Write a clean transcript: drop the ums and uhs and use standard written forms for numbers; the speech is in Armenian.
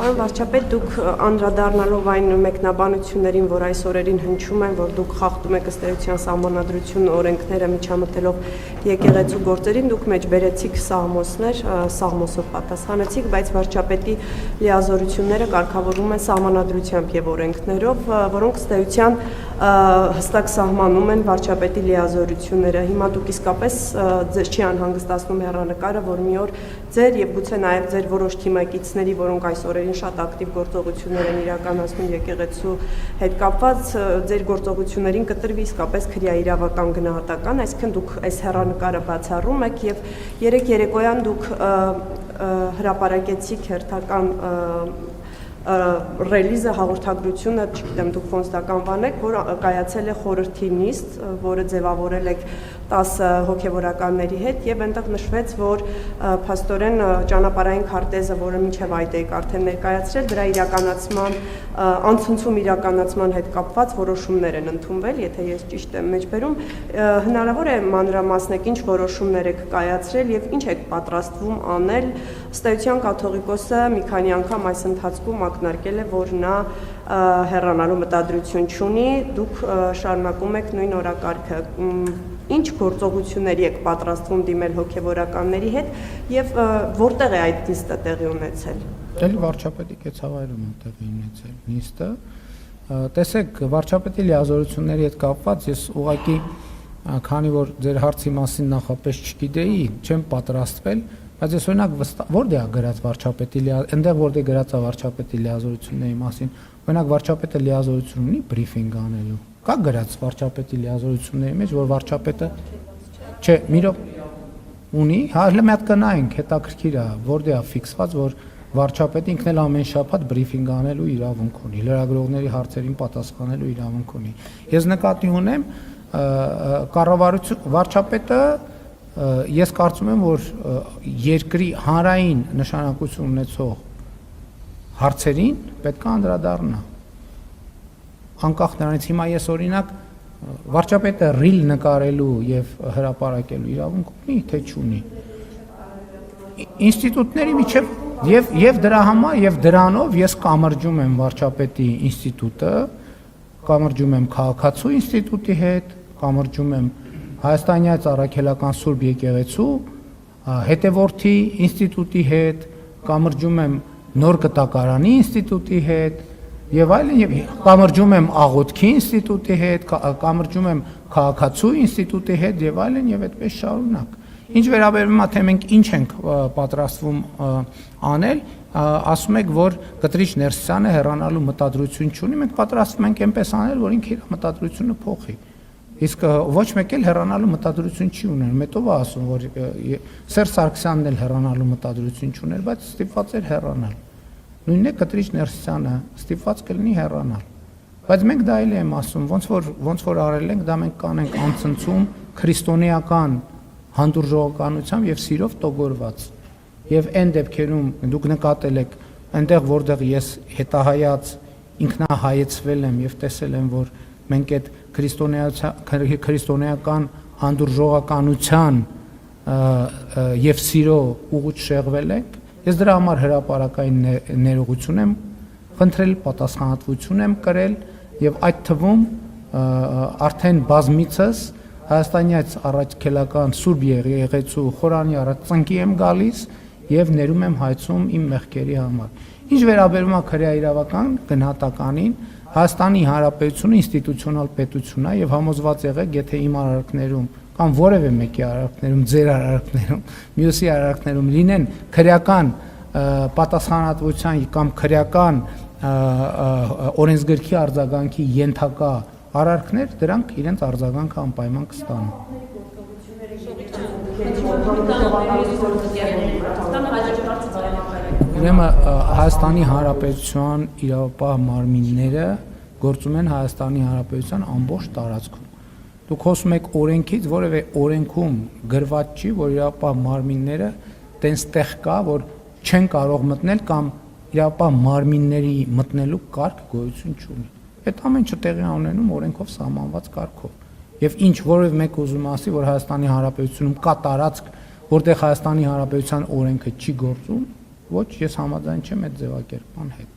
Պարոն վարչապետ, դուք անդրադառնալով այն մեկնաբանություններին, որ այս օրերին հնչում են, որ դուք խախտում եք ըստ էության սահմանադրություն օրենքները միջամտելով եկեղեցու գործերին, դուք մեջ բերեցիք սաղմոսներ, սաղմոսով պատասխանեցիք, բայց վարչապետի լիազորությունները կարգավորվում են սահմանադրությամբ եւ օրենքներով, որոնք ըստ էության հստակ սահմանում են վարչապետի լիազորությունները։ Հիմա դուք իսկապես ձեզ չի անհանգստացնում հեռանկարը, որ մի օր ձեր եւ գուցե նաեւ ձեր որոշ թիմակիցների, որոնք այս օրերին շատ ակտիվ գործողություններ են իրականացնում եկեղեցու հետ կապված, ձեր գործողություններին կտրվի իսկապես քրեաիրավական գնահատական, այսինքն դուք այս հեռանկարը բացառում եք եւ երեք երեկոյան դուք հրապարակեցիք հերթական ռելիզը հաղորդագրությունը, չգիտեմ դուք ոնց դա կանվանեք, որ կայացել է խորհրդի նիստ, որը ձևավորել եք 10 հոգևորականների հետ եւ այնտեղ նշվեց, որ փաստորեն ճանապարհային քարտեզը, որը մինչեւ այդ եք արդեն ներկայացրել, դրա իրականացման անցնցում իրականացման հետ կապված որոշումներ են ընդունվել, եթե ես ճիշտ եմ մեջբերում, հնարավոր է մանրամասնեք ինչ որոշումներ եք կայացրել եւ ինչ եք պատրաստվում անել, ըստ էության կաթողիկոսը մի քանի անգամ այս ընթացքում ակնարկել է, որ նա հեռանալու մտադրություն չունի, դուք շարունակում եք նույն օրակարգը, ինչ գործողությունների եք պատրաստվում դիմել հոգևորականների հետ եւ որտեղ է այդ նիստը տեղի ունեցել։ Դե վարչապետի կեցավայրում է տեղի ունեցել նիստը։ Տեսեք, վարչապետի լիազորությունների հետ կապված ես ուղղակի քանի որ ձեր հարցի մասին նախապես չգիտեի, չեմ պատրաստվել, բայց ես օրինակ որտեղ է գրած վարչապետի այնտեղ որտեղ գրած է վարչապետի լիազորությունների մասին, օրինակ վարչապետը լիազորություն ունի բրիֆինգ անելու։ Կա գրած վարչապետի լիազորությունների մեջ, որ վարչապետը չէ, մի ունի, հələ մի հատ կնայենք, հետաքրքիր է, որտեղ է ֆիքսված, որ վարչապետը ինքն էլ ամեն շաբաթ բրիֆինգ անելու իրավունք ունի, լրագրողների հարցերին պատասխանելու իրավունք ունի։ Ես նկատի ունեմ, կառավարություն վարչապետը ես կարծում եմ, որ երկրի հանրային նշանակություն ունեցող հարցերին պետք է անդրադառնա։ Անկախ նրանից հիմա ես օրինակ վարչապետը ռիլ նկարելու եւ հրապարակելու իրավունք ունի, թե չունի։ Ինստիտուտների միջև եւ դրա համար եւ դրանով ես կամրջում եմ վարչապետի ինստիտուտը, կամրջում եմ քաղաքացու ինստիտուտի հետ, կամրջում եմ Հայաստանյաց առաքելական Սուրբ եկեղեցու հետևորդի ինստիտուտի հետ, կամրջում եմ նոր կտակարանի ինստիտուտի հետ եւ այլն եւ կամրջում եմ աղոթքի ինստիտուտի հետ, կամրջում եմ քաղաքացու ինստիտուտի հետ եւ այլն եւ այդպես շարունակ։ Ինչ վերաբերում է թե մենք ինչ ենք պատրաստվում անել, ասում եք, որ Կտրիչ Ներսյանը հեռանալու մտադրություն չունի, մենք պատրաստվում ենք այնպես անել, որ ինքը իր մտադրությունը փոխի։ Իսկ ոչ մեկ էլ հեռանալու մտադրություն չի ուներ, մետով է ասում, որ Սերժ Սարգսյանն էլ հեռանալու մտադրություն չուներ, բայց ստիպված էր հեռանալ։ Նույնն է Կտրիչ Ներսյանը ստիպված կլինի հեռանալ։ Բայց մենք դա էլ եմ ասում, ոնց որ արել ենք, դա մենք կանենք անցնցում քրիստոնեական հանդուրժողականությամբ եւ սիրով տոգորված։ Եվ այն դեպքերում դուք նկատել եք, այնտեղ որտեղ ես հետահայաց ինքնահայեցվել եմ եւ տեսել եմ, որ մենք այդ քրիստոնեական հանդուրժողականության եւ սիրո ուղուց շեղվել ենք, ես դրա համար հրապարակային ներողություն եմ խնդրել, պատասխանատվություն եմ կրել եւ այդ թվում արդեն բազմիցս Հայաստանյաց առաքելական Սուրբ եկեղեցու խորանի առաջ ծնկի եմ գալիս եւ ներում եմ հայցում իմ մեղքերի համար։ Ինչ վերաբերում է քրեաիրավական գնահատականին, Հայաստանի Հանրապետությունը ինստիտուցիոնալ պետություն է եւ համոզված եղեք, եթե իմ արարքներում կամ որևէ մեկի արարքներում, ձեր արարքներում, մյուսի արարքներում լինեն քրեական պատասխանատվության կամ քրեական օրենսգրքի արձագանքի ենթակա արարքներ, դրանք իրենց արձագանքը անպայման կստանան։ Ուրեմն Հայաստանի Հանրապետության իրավապահ մարմինները գործում են Հայաստանի Հանրապետության ամբողջ տարածքում։ Դուք խոսում եք օրենքից, որևէ օրենքում գրված չի, որ իրավապահ մարմինները տենց կա, որ չեն կարող մտնել կամ իրավապահ մարմինների մտնելու կարգ գոյություն չունի։ Այդ ամեն ինչը տեղի ունենում օրենքով սահմանված կարգով։ Եվ ինչ որևէ մեկ ուզում ասի, որ Հայաստանի Հանրապետությունում կա տարածք, որտեղ Հայաստանի Հանրապետության օրենքը չի գործում, ոչ ես համաձայն չեմ այդ ձևակերպման հետ։